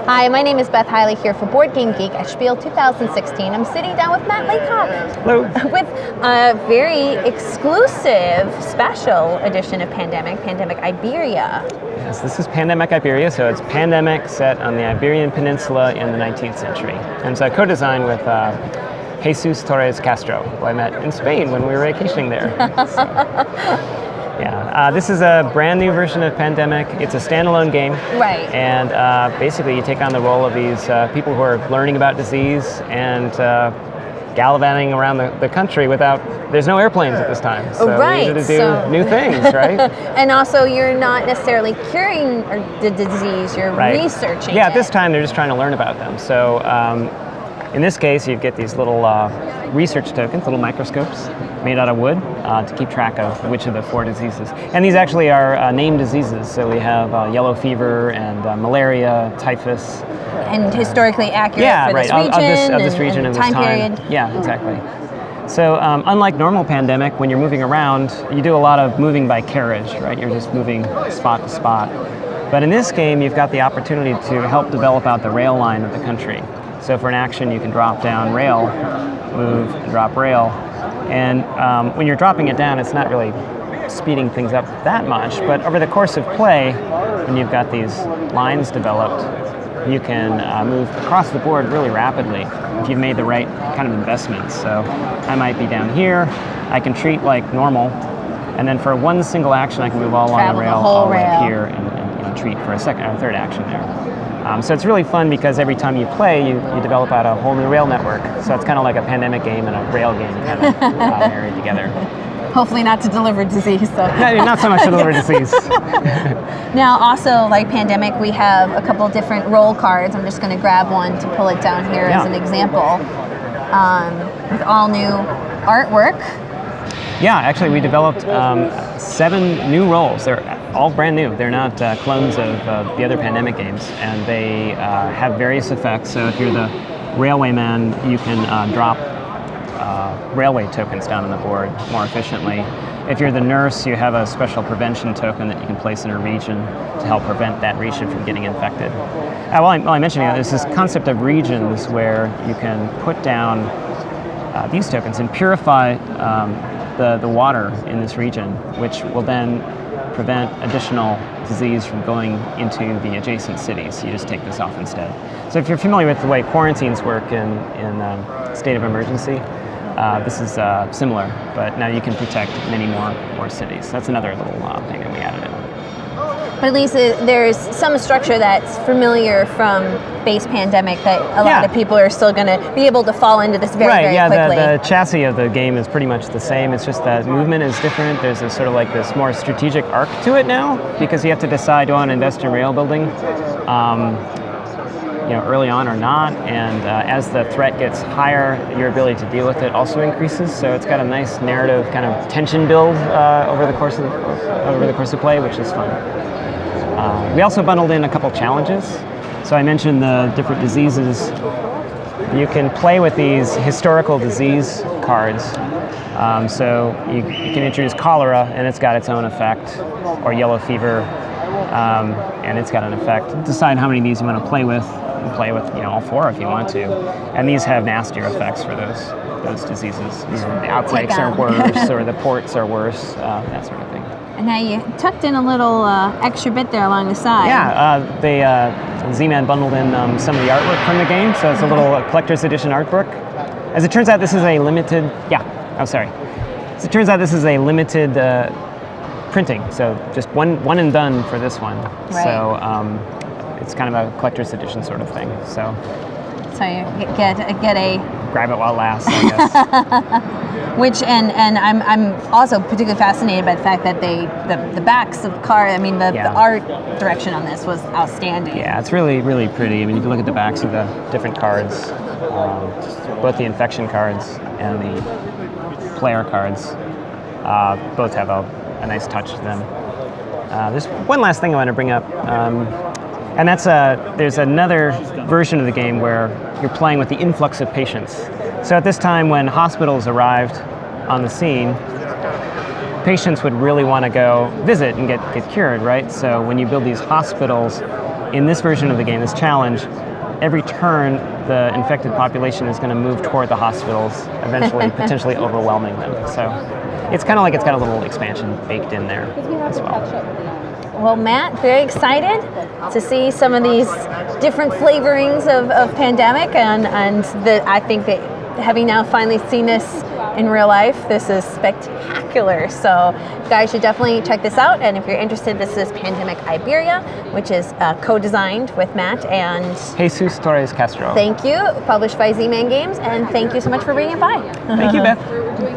Hi, my name is Beth Hiley here for Board Game Geek at SPIEL 2016. I'm sitting down with Matt Leacock. Hello. With a very exclusive special edition of Pandemic Iberia. Yes, this is Pandemic Iberia, so it's Pandemic set on the Iberian Peninsula in the 19th century. And it's a co-design with Jesus Torres Castro, who I met in Spain when we were vacationing there. This is a brand new version of Pandemic. It's a standalone game. Right. And basically you take on the role of these people who are learning about disease and gallivanting around the country there's no airplanes at this time. So right. we need to do new things, right? And also you're not necessarily curing the disease, you're researching Yeah, at this time they're just trying to learn about them. So in this case, you get these little research tokens, little microscopes made out of wood to keep track of which of the 4 diseases. And these actually are named diseases. So we have yellow fever and malaria, typhus. And historically accurate for this region, of this region and this time period. Yeah, exactly. So unlike normal pandemic, when you're moving around, you do a lot of moving by carriage, right? You're just moving spot to spot. But in this game, you've got the opportunity to help develop out the rail line of the country. So for an action, you can drop down rail, move, drop rail. And when you're dropping it down, it's not really speeding things up that much. But over the course of play, when you've got these lines developed, you can move across the board really rapidly if you've made the right kind of investments. So I might be down here, I can treat like normal, and then for one single action, I can move all along the rail, all the way up here, and treat for a second or third action there. So it's really fun because every time you play, you develop out a whole new rail network. So it's kind of like a pandemic game and a rail game kind of married together. Hopefully not to deliver disease, though. No, not so much to deliver disease. Now, also, like Pandemic, we have a couple different roll cards. I'm just going to grab one to pull it down here as an example. With all new artwork. Yeah, actually, we developed 7 new rolls. They're all brand new. They're not clones of the other Pandemic games, and they have various effects. So if you're the railwayman, you can drop railway tokens down on the board more efficiently. If you're the nurse, you have a special prevention token that you can place in a region to help prevent that region from getting infected. While I'm mentioning that, there's this concept of regions where you can put down these tokens and purify the water in this region, which will then prevent additional disease from going into the adjacent cities. You just take this off instead. So if you're familiar with the way quarantines work in state of emergency, this is similar, but now you can protect many more cities. That's another little thing that we added in. But at least there's some structure that's familiar from base Pandemic that a lot of people are still going to be able to fall into this very quickly. The chassis of the game is pretty much the same. It's just that movement is different. There's a sort of like this more strategic arc to it now, because you have to decide, do I want to invest in rail building early on or not, and as the threat gets higher, your ability to deal with it also increases. So it's got a nice narrative kind of tension build over the course of play, which is fun. We also bundled in a couple challenges. So I mentioned the different diseases. You can play with these historical disease cards. So you can introduce cholera, and it's got its own effect, or yellow fever, and it's got an effect. Decide how many of these you want to play with. You can play with all 4 if you want to. And these have nastier effects for those diseases. The outbreaks are worse, or the ports are worse, that sort of thing. And now you tucked in a little extra bit there along the side. Yeah, Z-Man bundled in some of the artwork from the game, so it's a little collector's edition artwork. As it turns out, this is a limited, As it turns out, this is a limited printing, so just one and done for this one. Right. So it's kind of a collector's edition sort of thing. So you get a... Grab it while it lasts, I guess. Which, and I'm also particularly fascinated by the fact that the backs of the card, the art direction on this was outstanding. Yeah, it's really, really pretty. I mean, if you look at the backs of the different cards, both the infection cards and the player cards, both have a nice touch to them. There's one last thing I want to bring up, and that's there's another version of the game where you're playing with the influx of patients. So at this time, when hospitals arrived on the scene, patients would really want to go visit and get cured, right? So when you build these hospitals in this version of the game, this challenge, every turn, the infected population is going to move toward the hospitals, eventually potentially overwhelming them. So it's kind of like it's got a little expansion baked in there as well. Well, Matt, very excited to see some of these different flavorings of Pandemic, and I think that having now finally seen this in real life, this is spectacular. So you guys should definitely check this out, and if you're interested, this is Pandemic Iberia, which is co-designed with Matt and Jesus Torres Castro. Thank you, published by Z-Man Games, and thank you so much for bringing it by. Thank you, Beth.